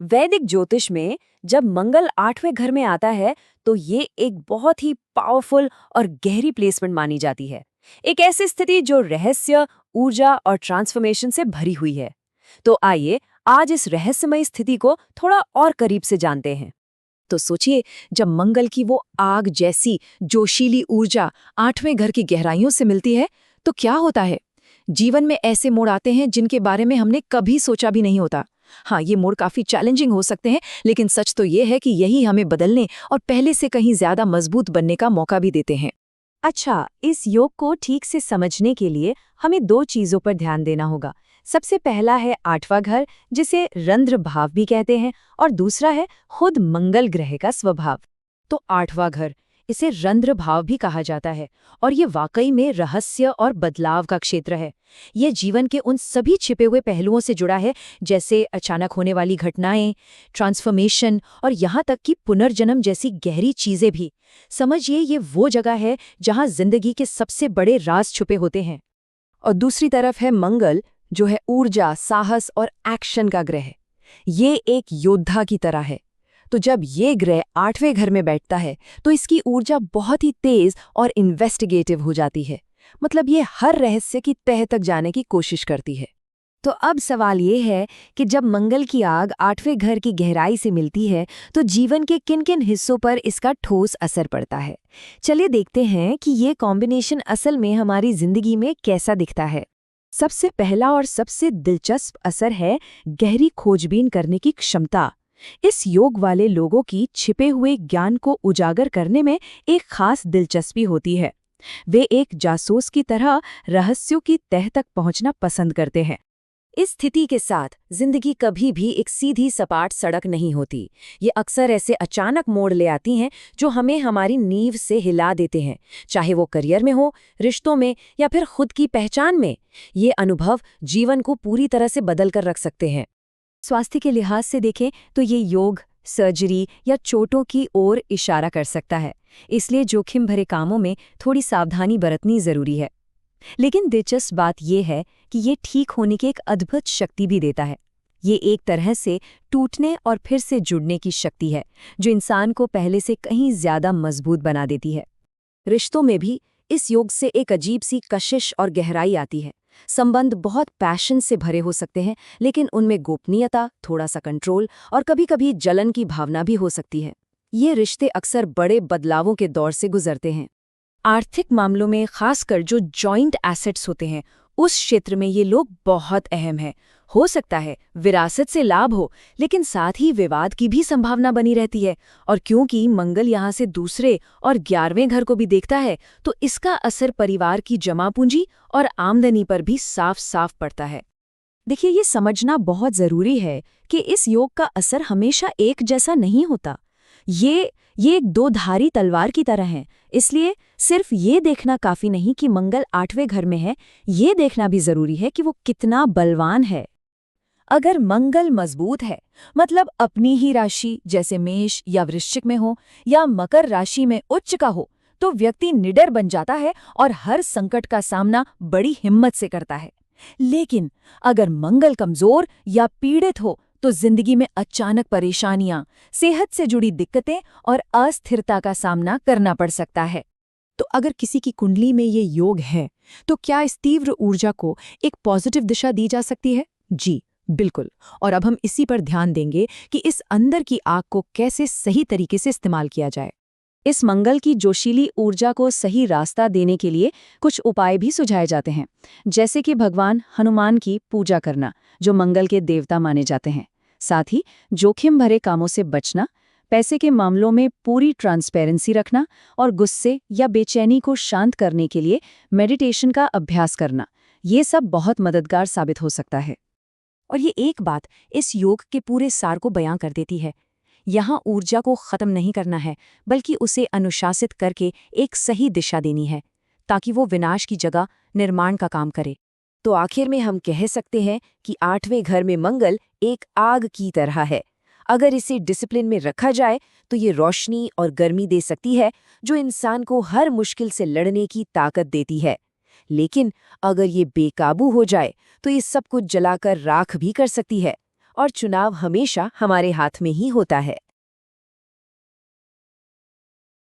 वैदिक ज्योतिष में जब मंगल 8वें घर में आता है तो ये एक बहुत ही पावरफुल और गहरी प्लेसमेंट मानी जाती है। एक ऐसी स्थिति जो रहस्य, ऊर्जा और ट्रांसफॉर्मेशन से भरी हुई है। तो आइए आज इस रहस्यमय स्थिति को थोड़ा और करीब से जानते हैं। तो सोचिए, जब मंगल की वो आग जैसी जोशीली ऊर्जा 8वें घर की गहराइयों से मिलती है तो क्या होता है। जीवन में ऐसे मोड़ आते हैं जिनके बारे में हमने कभी सोचा भी नहीं होता। हाँ, ये मोड़ काफी चैलेंजिंग हो सकते हैं, लेकिन सच तो ये है कि यही हमें बदलने और पहले से कहीं ज्यादा मजबूत बनने का मौका भी देते हैं। अच्छा, इस योग को ठीक से समझने के लिए हमें दो चीजों पर ध्यान देना होगा। सबसे पहला है 8वां घर, जिसे रंध्र भाव भी कहते हैं, और दूसरा है खुद मंगल ग्रह का स्वभाव। तो 8वां घर, इसे रंध्र भाव भी कहा जाता है, और ये वाकई में रहस्य और बदलाव का क्षेत्र है। ये जीवन के उन सभी छिपे हुए पहलुओं से जुड़ा है, जैसे अचानक होने वाली घटनाएं, ट्रांसफॉर्मेशन और यहाँ तक कि पुनर्जन्म जैसी गहरी चीजें भी। समझिए, ये वो जगह है जहाँ जिंदगी के सबसे बड़े राज छुपे होते हैं। और दूसरी तरफ है मंगल, जो है ऊर्जा, साहस और एक्शन का ग्रह। ये एक योद्धा की तरह है। तो जब ये ग्रह 8वें घर में बैठता है तो इसकी ऊर्जा बहुत ही तेज और इन्वेस्टिगेटिव हो जाती है। मतलब ये हर रहस्य की तह तक जाने की कोशिश करती है। तो अब सवाल ये है कि जब मंगल की आग 8वें घर की गहराई से मिलती है तो जीवन के किन किन हिस्सों पर इसका ठोस असर पड़ता है। चलिए देखते हैं कि ये कॉम्बिनेशन असल में हमारी जिंदगी में कैसा दिखता है। सबसे पहला और सबसे दिलचस्प असर है गहरी खोजबीन करने की क्षमता। इस योग वाले लोगों की छिपे हुए ज्ञान को उजागर करने में एक खास दिलचस्पी होती है। वे एक जासूस की तरह रहस्यों की तह तक पहुंचना पसंद करते हैं। इस स्थिति के साथ जिंदगी कभी भी एक सीधी सपाट सड़क नहीं होती। ये अक्सर ऐसे अचानक मोड़ ले आती हैं जो हमें हमारी नींव से हिला देते हैं, चाहे वो करियर में हो, रिश्तों में या फिर खुद की पहचान में। ये अनुभव जीवन को पूरी तरह से बदल कर रख सकते हैं। स्वास्थ्य के लिहाज से देखें तो ये योग, सर्जरी या चोटों की ओर इशारा कर सकता है, इसलिए जोखिम भरे कामों में थोड़ी सावधानी बरतनी जरूरी है। लेकिन दिलचस्प बात यह है कि ये ठीक होने की एक अद्भुत शक्ति भी देता है। ये एक तरह से टूटने और फिर से जुड़ने की शक्ति है, जो इंसान को पहले से कहीं ज्यादा मजबूत बना देती है। रिश्तों में भी इस योग से एक अजीब सी कशिश और गहराई आती है। संबंध बहुत पैशन से भरे हो सकते हैं, लेकिन उनमें गोपनीयता, थोड़ा सा कंट्रोल और कभी-कभी जलन की भावना भी हो सकती है। ये रिश्ते अक्सर बड़े बदलावों के दौर से गुजरते हैं। आर्थिक मामलों में खासकर जो जॉइंट एसेट्स होते हैं, उस क्षेत्र में ये लोग बहुत अहम है। हो सकता है विरासत से लाभ हो, लेकिन साथ ही विवाद की भी संभावना बनी रहती है। और क्योंकि मंगल यहाँ से दूसरे और 11वें घर को भी देखता है, तो इसका असर परिवार की जमा पूंजी और आमदनी पर भी साफ साफ पड़ता है। देखिए, ये समझना बहुत जरूरी है कि इस योग का असर हमेशा एक जैसा नहीं होता। ये एक दो-धारी तलवार की तरह है। इसलिए सिर्फ ये देखना काफी नहीं कि मंगल 8वें घर में है, ये देखना भी जरूरी है कि वो कितना बलवान है। अगर मंगल मजबूत है, मतलब अपनी ही राशि जैसे मेष या वृश्चिक में हो या मकर राशि में उच्च का हो, तो व्यक्ति निडर बन जाता है और हर संकट का सामना बड़ी हिम्मत से करता है। लेकिन अगर मंगल कमजोर या पीड़ित हो तो जिंदगी में अचानक परेशानियां, सेहत से जुड़ी दिक्कतें और अस्थिरता का सामना करना पड़ सकता है। तो अगर किसी की कुंडली में ये योग है, तो क्या इस तीव्र ऊर्जा को एक पॉजिटिव दिशा दी जा सकती है? जी, बिल्कुल। और अब हम इसी पर ध्यान देंगे कि इस अंदर की आग को कैसे सही तरीके से इस्तेमाल किया जाए। इस मंगल की जोशीली ऊर्जा को सही रास्ता देने के लिए कुछ उपाय भी सुझाए जाते हैं, जैसे कि भगवान हनुमान की पूजा करना, जो मंगल के देवता माने जाते हैं। साथ ही जोखिम भरे कामों से बचना, पैसे के मामलों में पूरी ट्रांसपेरेंसी रखना और गुस्से या बेचैनी को शांत करने के लिए मेडिटेशन का अभ्यास करना, ये सब बहुत मददगार साबित हो सकता है। और ये एक बात इस योग के पूरे सार को बयां कर देती है। यहाँ ऊर्जा को खत्म नहीं करना है, बल्कि उसे अनुशासित करके एक सही दिशा देनी है, ताकि वो विनाश की जगह निर्माण का काम करे। तो आखिर में हम कह सकते हैं कि 8वें घर में मंगल एक आग की तरह है। अगर इसे डिसिप्लिन में रखा जाए तो ये रोशनी और गर्मी दे सकती है, जो इंसान को हर मुश्किल से लड़ने की ताकत देती है। लेकिन अगर ये बेकाबू हो जाए तो ये सब कुछ जलाकर राख भी कर सकती है। और चुनाव हमेशा हमारे हाथ में ही होता है।